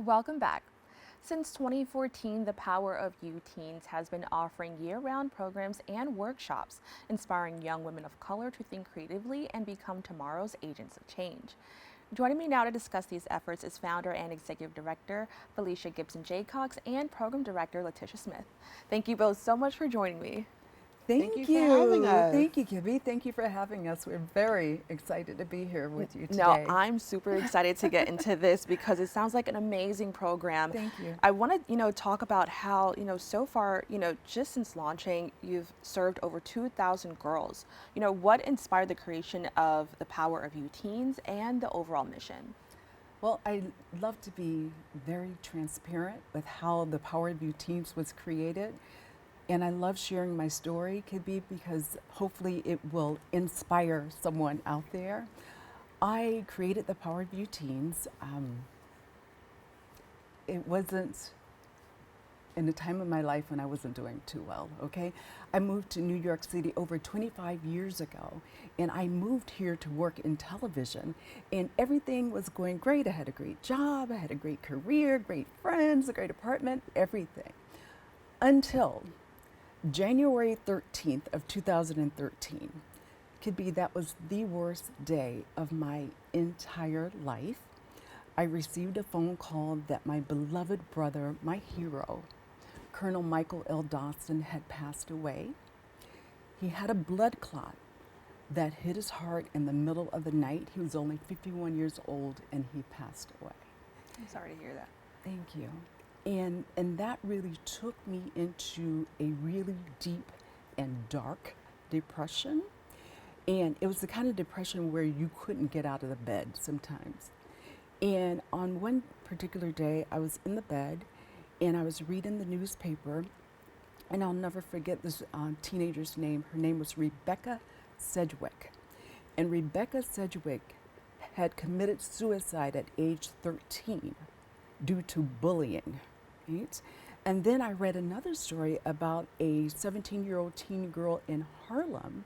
Welcome back. Since 2014, the Power of You Teens has been offering year-round programs and workshops, inspiring young women of color to think creatively and become tomorrow's agents of change. Joining me now to discuss these efforts is founder and executive director Felicia Gibson Jaycox and program director LaTisha Smith. Thank you both so much for joining me. Thank you for having us. Thank you, Kibby. Thank you for having us. We're very excited to be here with you No, today. I'm super excited to get into this because it sounds like an amazing program. Thank you. I want to, talk about how, so far, just since launching, you've served over 2,000 girls. What inspired the creation of the Power of You Teens and the overall mission? Well, I love to be very transparent with how the Power of You Teens was created. And I love sharing my story, Kibby, because hopefully it will inspire someone out there. I created the Power of You Teens. It wasn't in a time of my life when I wasn't doing too well, okay? I moved to New York City over 25 years ago, and I moved here to work in television, and everything was going great. I had a great job, I had a great career, great friends, a great apartment, everything. Until January 13th of 2013, could be that was the worst day of my entire life. I received a phone call that my beloved brother, my hero, Colonel Michael L. Dawson, had passed away. He had a blood clot that hit his heart in the middle of the night. He was only 51 years old and he passed away. I'm sorry to hear that. Thank you. And that really took me into a really deep and dark depression. And it was the kind of depression where you couldn't get out of the bed sometimes. And on one particular day, I was in the bed and I was reading the newspaper, and I'll never forget this teenager's name. Her name was Rebecca Sedgwick. And Rebecca Sedgwick had committed suicide at age 13 due to bullying. Right? And then I read another story about a 17-year-old teen girl in Harlem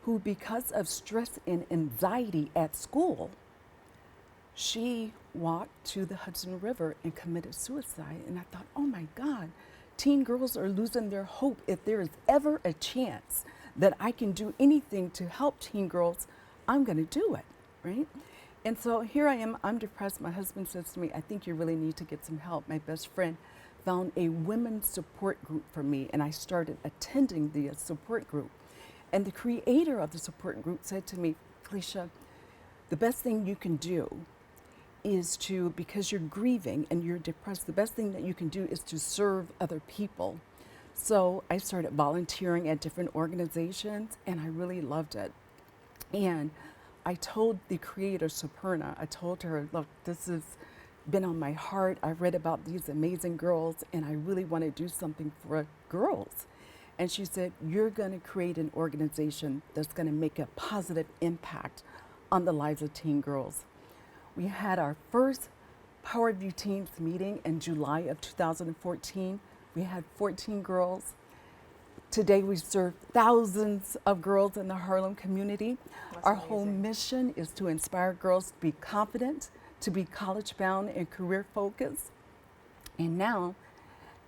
who, because of stress and anxiety at school, she walked to the Hudson River and committed suicide. And I thought, oh my God, teen girls are losing their hope. If there is ever a chance that I can do anything to help teen girls, I'm going to do it, right? And so here I am, I'm depressed. My husband says to me, I think you really need to get some help. My best friend found a women's support group for me, and I started attending the support group. And the creator of the support group said to me, Felicia, the best thing you can do is to, because you're grieving and you're depressed, the best thing that you can do is to serve other people. So I started volunteering at different organizations, and I really loved it. And I told the creator, Superna, I told her, look, this has been on my heart. I read about these amazing girls, and I really want to do something for girls. And she said, you're going to create an organization that's going to make a positive impact on the lives of teen girls. We had our first Power of You Teens meeting in July of 2014. We had 14 girls. Today we serve thousands of girls in the Harlem community. That's Our amazing. whole mission is to inspire girls to be confident, to be college-bound and career-focused. And now,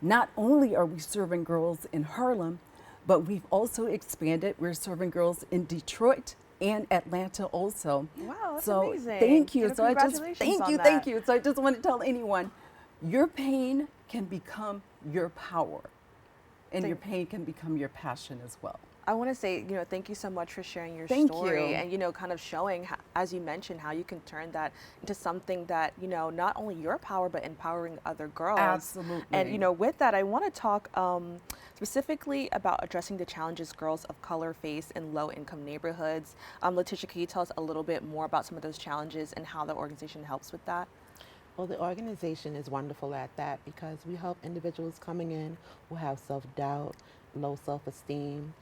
not only are we serving girls in Harlem, but we've also expanded. We're serving girls in Detroit and Atlanta also. Wow, that's so amazing. Thank you. And So I just congratulations thank on you, that. thank you. So I just want to tell anyone, your pain can become your power, and your pain can become your passion as well. I want to say, thank you so much for sharing your Thank story you. and, kind of showing, as you mentioned, how you can turn that into something that, not only your power, but empowering other girls. Absolutely. And, with that, I want to talk specifically about addressing the challenges girls of color face in low-income neighborhoods. LaTisha, can you tell us a little bit more about some of those challenges and how the organization helps with that? Well, the organization is wonderful at that because we help individuals coming in who have self-doubt, low self-esteem,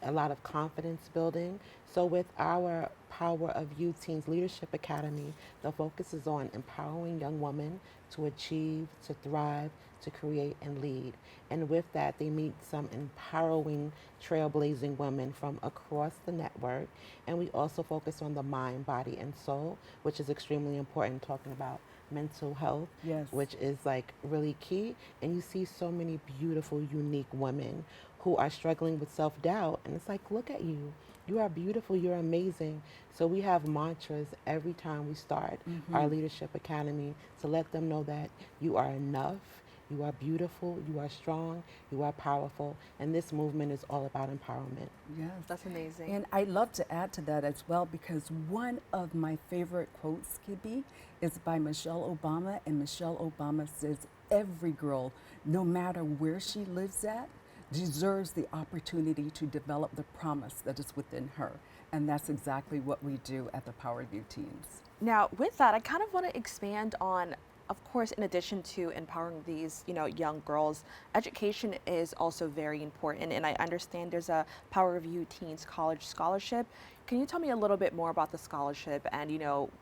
a lot of confidence building. So with our Power of You Teens Leadership Academy, the focus is on empowering young women to achieve, to thrive, to create and lead. And with that, they meet some empowering, trailblazing women from across the network. And we also focus on the mind, body, and soul, which is extremely important, talking about mental health, Yes. which is like really key. And you see so many beautiful, unique women who are struggling with self doubt. And it's like, look at you. You are beautiful. You're amazing. So we have mantras every time we start our Leadership Academy to let them know that you are enough. You are beautiful, you are strong, you are powerful, and this movement is all about empowerment. Yes. That's amazing. And I love to add to that as well because one of my favorite quotes, Kibby, is by Michelle Obama. And Michelle Obama says, every girl, no matter where she lives at, deserves the opportunity to develop the promise that is within her. And that's exactly what we do at the Power of You teams. Now, with that, I kind of want to expand on, of course, in addition to empowering these, young girls, education is also very important. And I understand there's a Power of You Teens College Scholarship. Can you tell me a little bit more about the scholarship and,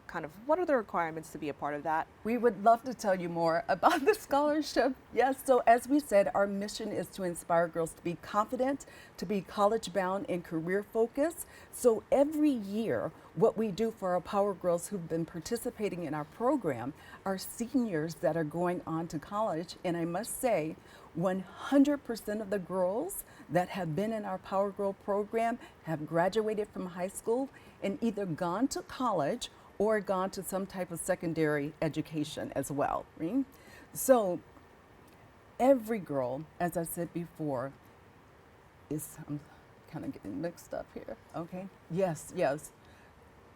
kind of what are the requirements to be a part of that? We would love to tell you more about the scholarship. Yes, so as we said, our mission is to inspire girls to be confident, to be college bound and career focused. So every year, what we do for our Power Girls who've been participating in our program are seniors that are going on to college. And I must say, 100% of the girls that have been in our Power Girl program have graduated from high school and either gone to college or gone to some type of secondary education as well. Right? So every girl, as I said before, I'm kind of getting mixed up here. Okay. Yes.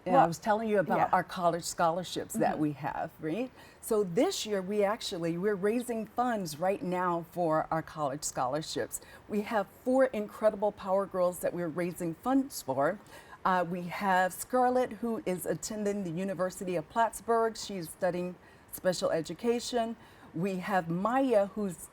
And I was telling you about our college scholarships that we have, right? So this year we're raising funds right now for our college scholarships. We have 4 incredible Power Girls that we're raising funds for. We have Scarlett, who is attending the University of Plattsburgh. She's studying special education. We have Maya, who's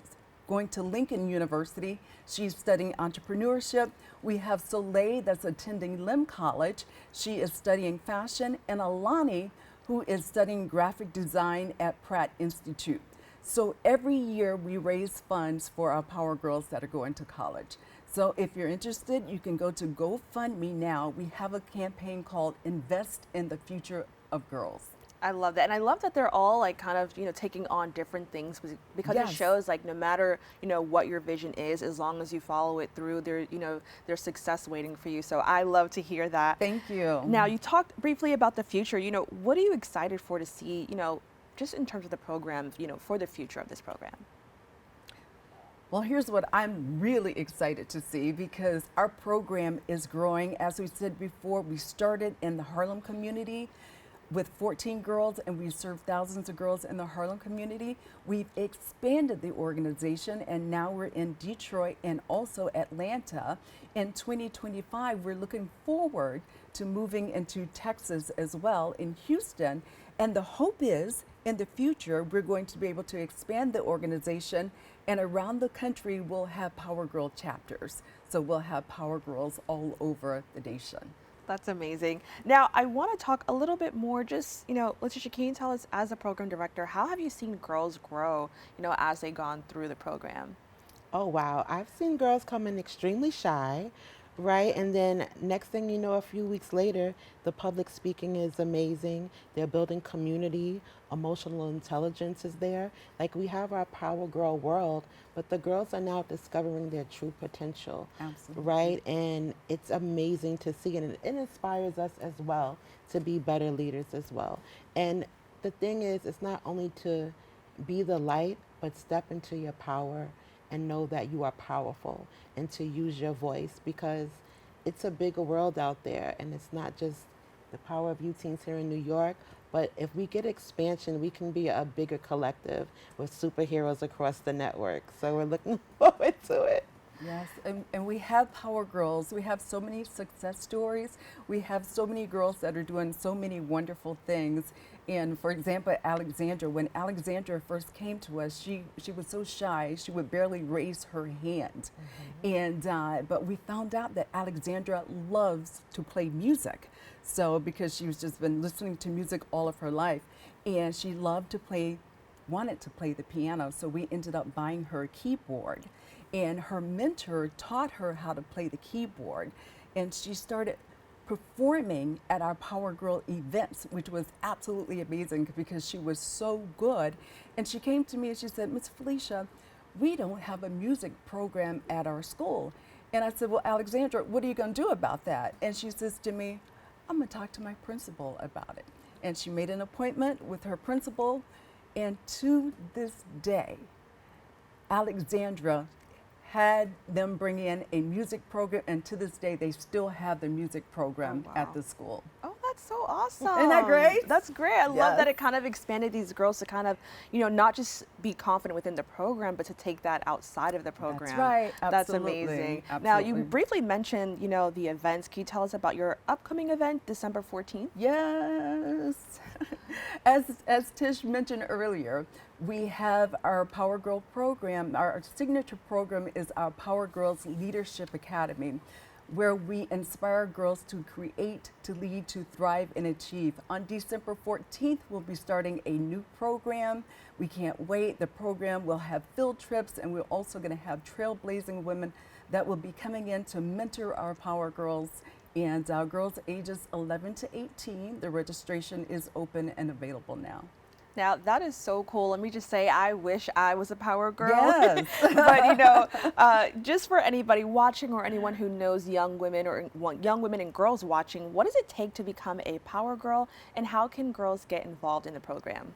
going to Lincoln University. She's studying entrepreneurship. We have Soleil that's attending Lim College. She is studying fashion. And Alani, who is studying graphic design at Pratt Institute. So every year we raise funds for our Power Girls that are going to college. So if you're interested, you can go to GoFundMe now. We have a campaign called Invest in the Future of Girls. I love that. And I love that they're all like kind of, taking on different things because it shows like no matter, what your vision is, as long as you follow it through, there's success waiting for you. So I love to hear that. Thank you. Now, you talked briefly about the future. What are you excited for to see, just in terms of the program, for the future of this program? Well, here's what I'm really excited to see because our program is growing. As we said before, we started in the Harlem community with 14 girls, and we serve thousands of girls in the Harlem community. We've expanded the organization, and now we're in Detroit and also Atlanta. In 2025, we're looking forward to moving into Texas as well, in Houston. And the hope is, in the future, we're going to be able to expand the organization, and around the country, we'll have Power Girl chapters. So we'll have Power Girls all over the nation. That's amazing. Now, I want to talk a little bit more just, LaTisha, can you tell us as a program director, how have you seen girls grow, as they've gone through the program? Oh, wow. I've seen girls come in extremely shy, right? And then next thing you know, a few weeks later, the public speaking is amazing. They're building community. Emotional intelligence is there. Like we have our Power Girl world, but the girls are now discovering their true potential. Absolutely. Right? And it's amazing to see. And it inspires us as well to be better leaders as well. And the thing is, it's not only to be the light, but step into your power and know that you are powerful and to use your voice because it's a bigger world out there and it's not just the Power of You teens here in New York, but if we get expansion, we can be a bigger collective with superheroes across the network. So we're looking forward to it. Yes, and we have Power Girls. We have so many success stories. We have so many girls that are doing so many wonderful things. And for example, Alexandra, when Alexandra first came to us, she was so shy, she would barely raise her hand. But we found out that Alexandra loves to play music. So because she's just been listening to music all of her life, and she wanted to play the piano. So we ended up buying her a keyboard. And her mentor taught her how to play the keyboard. And she started performing at our Power Girl events, which was absolutely amazing because she was so good. And she came to me and she said, Miss Felicia, we don't have a music program at our school. And I said, well, Alexandra, what are you going to do about that? And she says to me, I'm going to talk to my principal about it. And she made an appointment with her principal. And to this day, Alexandra had them bring in a music program, and to this day, they still have the music program at the school. Oh, that's so awesome. Isn't that great? That's great. I love that Yes. it kind of expanded these girls to kind of, not just be confident within the program, but to take that outside of the program. That's right. That's Absolutely. amazing. Absolutely. Now, you briefly mentioned, the events. Can you tell us about your upcoming event, December 14th? Yes. As Tish mentioned earlier, we have our Power Girl program. Our signature program is our Power Girls Leadership Academy, where we inspire girls to create, to lead, to thrive, and achieve. On December 14th, we'll be starting a new program. We can't wait. The program will have field trips, and we're also going to have trailblazing women that will be coming in to mentor our Power Girls. And girls ages 11 to 18, the registration is open and available now. Now, that is so cool. Let me just say, I wish I was a Power Girl. Yes. But, just for anybody watching or anyone who knows young women or young women and girls watching, what does it take to become a Power Girl, and how can girls get involved in the program?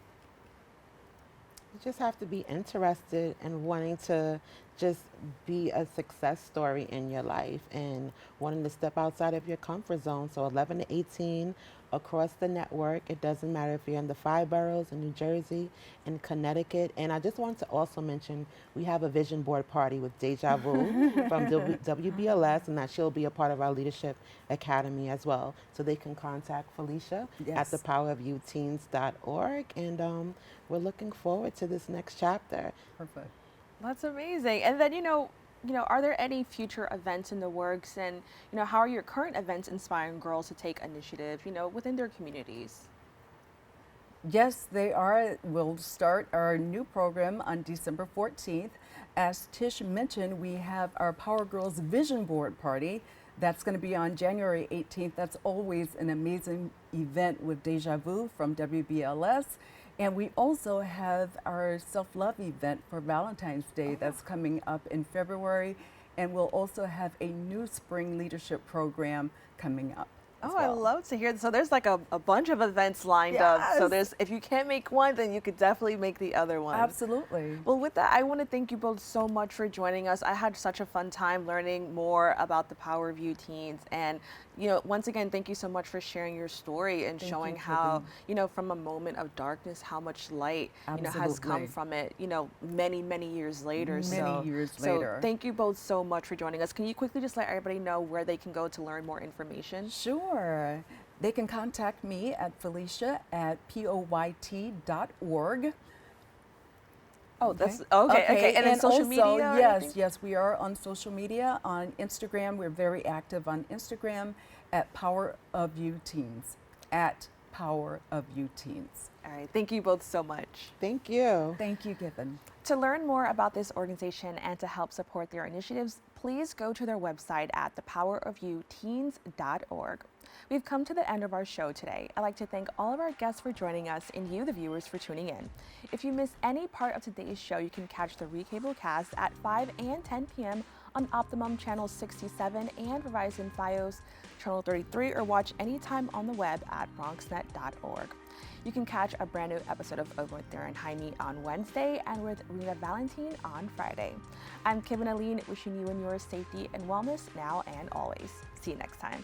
You just have to be interested and wanting to just be a success story in your life and wanting to step outside of your comfort zone. So 11 to 18 across the network. It doesn't matter if you're in the 5 boroughs in New Jersey and Connecticut. And I just wanted to also mention we have a vision board party with Deja Vu from WBLS, and that she'll be a part of our Leadership Academy as well. So they can contact Felicia Yes. at thepowerofyouteens.org. And we're looking forward to this next chapter. Perfect. That's amazing. And then, are there any future events in the works, and, how are your current events inspiring girls to take initiative, within their communities? Yes, they are. We'll start our new program on December 14th. As Tish mentioned, we have our Power Girls Vision Board Party. That's going to be on January 18th. That's always an amazing event with Deja Vu from WBLS. And we also have our self-love event for Valentine's Day that's coming up in February. And we'll also have a new spring leadership program coming up. Oh, I love to hear this. So there's like a bunch of events lined up. So Yes. if you can't make one, then you could definitely make the other one. Absolutely. Well, with that, I want to thank you both so much for joining us. I had such a fun time learning more about the Power of You Teens. And, once again, thank you so much for sharing your story and Thank showing you, how, from a moment of darkness, how much light, has come Absolutely. from it, many, many years later. Many years So later. thank you both so much for joining us. Can you quickly just let everybody know where they can go to learn more information? Sure. They can contact me at Felicia at poyt.org. Oh, that's okay. And then social also, media? or anything? yes, we are on social media. On Instagram, we're very active on Instagram at Power of You Teens. At Power of You Teens. All right. Thank you both so much. Thank you. Thank you, Kibin. To learn more about this organization and to help support their initiatives, please go to their website at thepowerofyouteens.org. We've come to the end of our show today. I'd like to thank all of our guests for joining us and you, the viewers, for tuning in. If you missed any part of today's show, you can catch the Recable cast at 5 and 10 p.m. on Optimum Channel 67 and Verizon Fios Channel 33, or watch anytime on the web at BronxNet.org. You can catch a brand new episode of Over with Darren Jaime on Wednesday and with Rena Valentine on Friday. I'm Kibin Alleyne, wishing you and yours safety and wellness now and always. See you next time.